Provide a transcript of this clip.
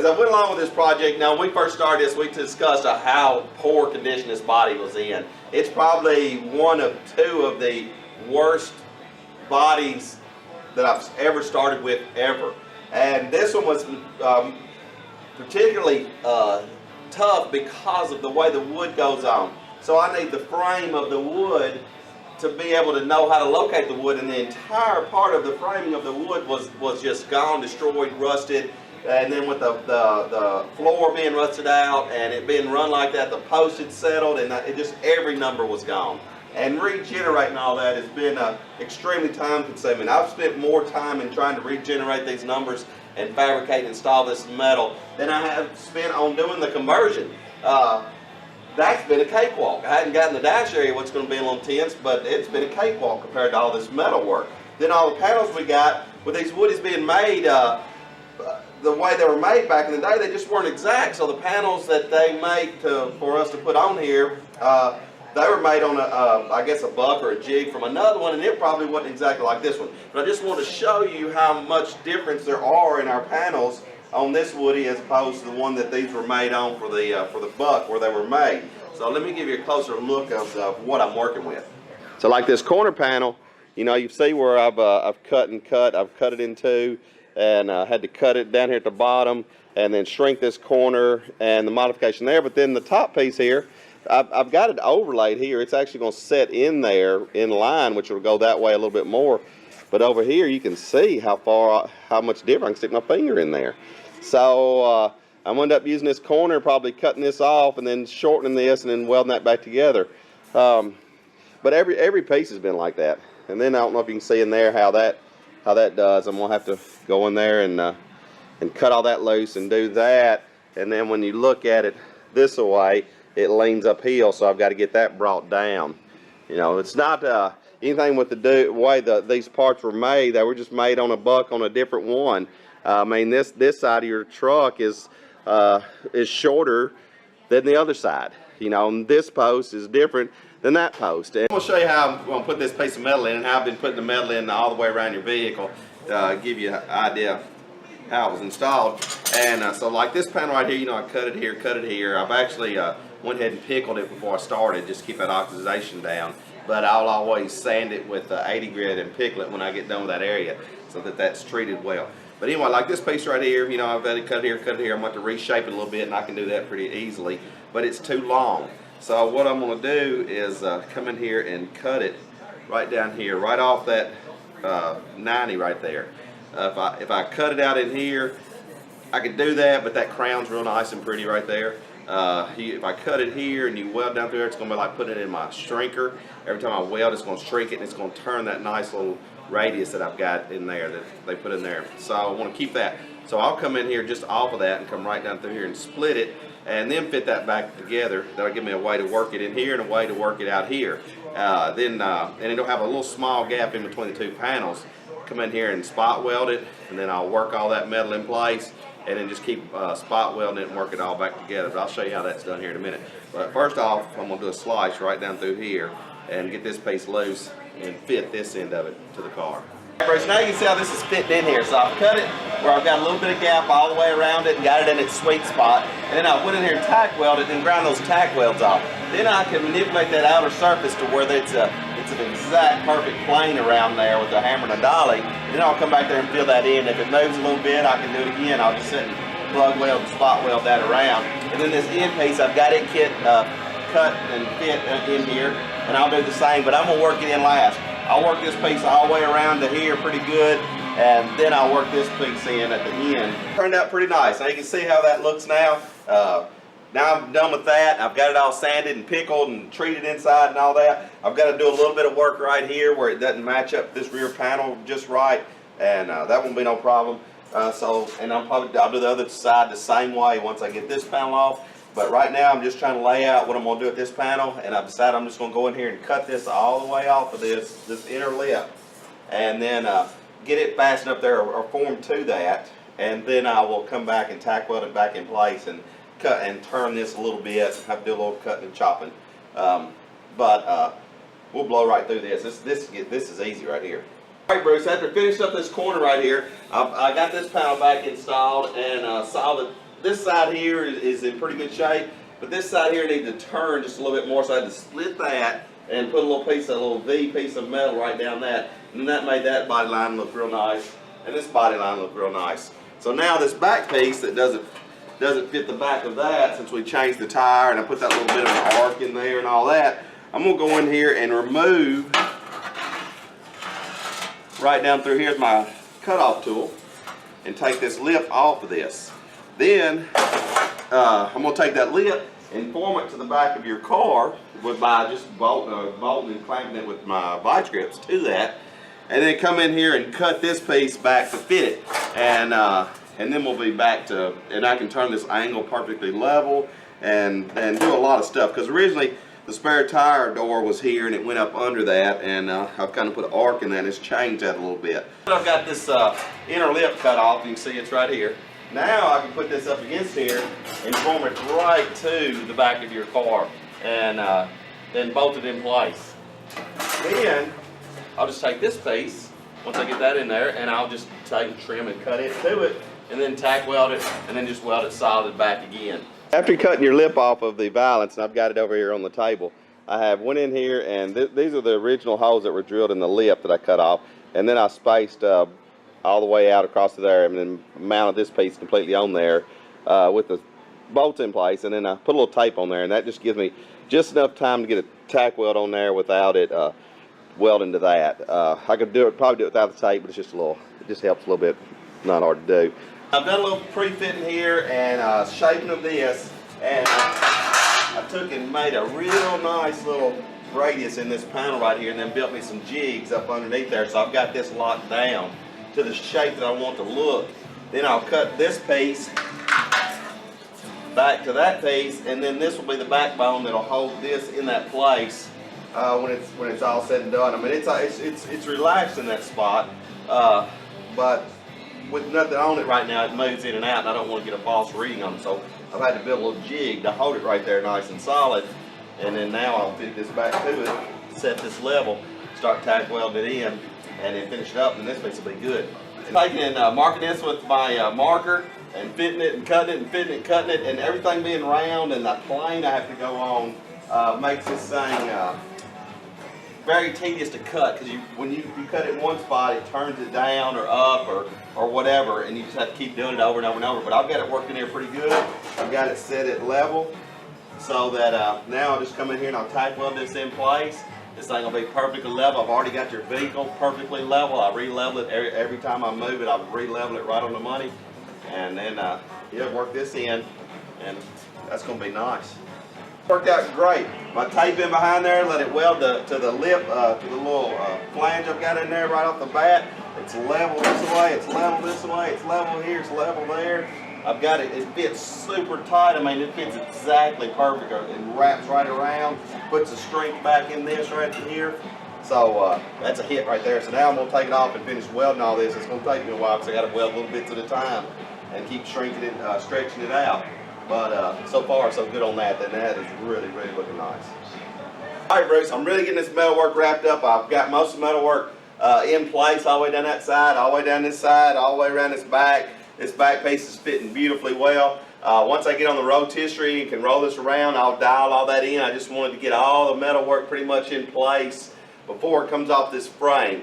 as I went along with this project, now when we first started this, we discussed how poor condition this body was in. It's probably one of two of the worst bodies that I've ever started with ever. And this one was particularly tough because of the way the wood goes on. So I need the frame of the wood to be able to know how to locate the wood, and the entire part of the framing of the wood was just gone, destroyed, rusted. And then with the floor being rusted out and it being run like that, the post had settled, and it just every number was gone. And regenerating all that has been extremely time consuming. I've spent more time in trying to regenerate these numbers and fabricate and install this metal than I have spent on doing the conversion. That's been a cakewalk. I hadn't gotten the dash area, what's going to be a little tense, but it's been a cakewalk compared to all this metal work. Then all the panels we got, with these Woodies being made, the way they were made back in the day, they just weren't exact. So the panels that they make for us to put on here, they were made on I guess a buck or a jig from another one, and it probably wasn't exactly like this one. But I just want to show you how much difference there are in our panels on this Woody as opposed to the one that these were made on for the buck where they were made. So let me give you a closer look of what I'm working with. So like this corner panel, you know, you see where I've cut it in two, and had to cut it down here at the bottom and then shrink this corner and the modification there. But then the top piece here, I've got it overlaid here. It's actually going to set in there in line, which will go that way a little bit more. But over here you can see how much different. I can stick my finger in there. So I'm going to end up using this corner, probably cutting this off and then shortening this and then welding that back together. But every piece has been like that. And then I don't know if you can see in there how that does. I'm going to have to go in there and cut all that loose and do that. And then when you look at it this way, it leans uphill, so I've got to get that brought down. You know, it's not anything with the way these parts were made. They were just made on a buck on a different one. I mean, this side of your truck is shorter than the other side. You know, and this post is different than that post. And I'm going to show you how I'm going to put this piece of metal in and how I've been putting the metal in all the way around your vehicle to give you an idea how it was installed. And so like this panel right here, you know, I cut it here. I've actually went ahead and pickled it before I started just to keep that oxidation down. But I'll always sand it with 80 grit and pickle it when I get done with that area so that that's treated well. But anyway, like this piece right here, you know, I've got to cut it here. I'm going to reshape it a little bit, and I can do that pretty easily. But it's too long. So what I'm going to do is come in here and cut it right down here, right off that 90 right there. If I cut it out in here, I could do that, but that crown's real nice and pretty right there. If I cut it here and you weld down through there, it's going to be like putting it in my shrinker. Every time I weld, it's going to shrink it, and it's going to turn that nice little radius that I've got in there that they put in there. So I want to keep that. So I'll come in here just off of that and come right down through here and split it and then fit that back together. That'll give me a way to work it in here and a way to work it out here. And it'll have a little small gap in between the two panels. Come in here and spot weld it, and then I'll work all that metal in place and then just keep spot welding it and work it all back together. But I'll show you how that's done here in a minute. But first off, I'm going to do a slice right down through here and get this piece loose and fit this end of it to the car. Bruce, now you can see how this is fitting in here. So I've cut it where I've got a little bit of gap all the way around it and got it in its sweet spot. And then I went in here and tack welded and ground those tack welds off. Then I can manipulate that outer surface to where it's an exact perfect plane around there with a hammer and a dolly. And then I'll come back there and fill that in. If it moves a little bit, I can do it again. I'll just sit and plug weld and spot weld that around. And then this end piece, I've got it cut and fit in here, and I'll do the same, but I'm going to work it in last. I'll work this piece all the way around to here pretty good, and then I'll work this piece in at the end. Turned out pretty nice. Now you can see how that looks now. Now I'm done with that. I've got it all sanded and pickled and treated inside and all that. I've got to do a little bit of work right here where it doesn't match up this rear panel just right, and that won't be no problem. And I'll do the other side the same way once I get this panel off. But right now I'm just trying to lay out what I'm going to do with this panel, and I've decided I'm just going to go in here and cut this all the way off of this inner lip, and then get it fastened up there or formed to that, and then I will come back and tack weld it back in place and cut and turn this a little bit. Have to do a little cutting and chopping, but we'll blow right through this. This is easy right here. All right, Bruce, after finishing up this corner right here, I got this panel back installed and saw that this side here is in pretty good shape, but this side here needs to turn just a little bit more, so I had to split that and put a little piece of, a little V piece of metal right down that, and that made that body line look real nice, and this body line look real nice. So now this back piece that doesn't fit the back of that, since we changed the tire and I put that little bit of an arc in there and all that, I'm going to go in here and remove, right down through here is my cutoff tool, and take this lip off of this. Then I'm going to take that lip and form it to the back of your car by just bolting and clamping it with my vice grips to that, and then come in here and cut this piece back to fit it, and then we'll be back to, and I can turn this angle perfectly level and do a lot of stuff, because originally the spare tire door was here and it went up under that, and I've kind of put an arc in that and it's changed that a little bit. I've got this inner lip cut off, you can see it's right here. Now I can put this up against here and form it right to the back of your car, and then bolt it in place. Then I'll just take this piece, once I get that in there, and I'll just take and trim and cut it to it, and then tack weld it, and then just weld it solid back again. After cutting your lip off of the valance, and I've got it over here on the table, I have went in here, and these are the original holes that were drilled in the lip that I cut off, and then I spaced all the way out across to there, and then mounted this piece completely on there with the bolts in place, and then I put a little tape on there, and that just gives me just enough time to get a tack weld on there without it welding to that. I could probably do it without the tape, but it's just it just helps a little bit, not hard to do. I've done a little pre-fitting here and shaping of this, and I took and made a real nice little radius in this panel right here, and then built me some jigs up underneath there, so I've got this locked down to the shape that I want to look. Then I'll cut this piece back to that piece, and then this will be the backbone that'll hold this in that place when it's all said and done. I mean, it's relaxed in that spot, but with nothing on it right now, it moves in and out, and I don't want to get a false reading on it. So I've had to build a little jig to hold it right there nice and solid, and then now I'll fit this back to it, set this level, start tack welding it in, and then finish it up, and this piece will be good. Taking and marking this with my marker, and fitting it and cutting it and fitting it and cutting it, and everything being round, and the plane I have to go on makes this thing very tedious to cut, because when you cut it in one spot, it turns it down or up or whatever, and you just have to keep doing it over and over and over. But I've got it working here pretty good. I've got it set at level, so that now I'll just come in here and I'll tack weld this in place. This thing will be perfectly level. I've already got your vehicle perfectly level. I re-level it every time I move it. I re-level it right on the money, and then work this in, and that's going to be nice. Worked out great. My tape in behind there, let it weld to the lip, to the little flange I've got in there right off the bat. It's level this way, it's level this way, it's level here, it's level there. I've got it, it fits super tight. I mean, it fits exactly perfect. It wraps right around, puts the strength back in this right here. So that's a hit right there. So now I'm going to take it off and finish welding all this. It's going to take me a while, because I got to weld little bits at a time and keep shrinking it, stretching it out. But so far so good on that, and that is really, really looking nice. All right, Bruce, I'm really getting this metalwork wrapped up. I've got most of the metalwork in place all the way down that side, all the way down this side, all the way around this back. This back piece is fitting beautifully well. Once I get on the rotisserie and can roll this around, I'll dial all that in. I just wanted to get all the metalwork pretty much in place before it comes off this frame.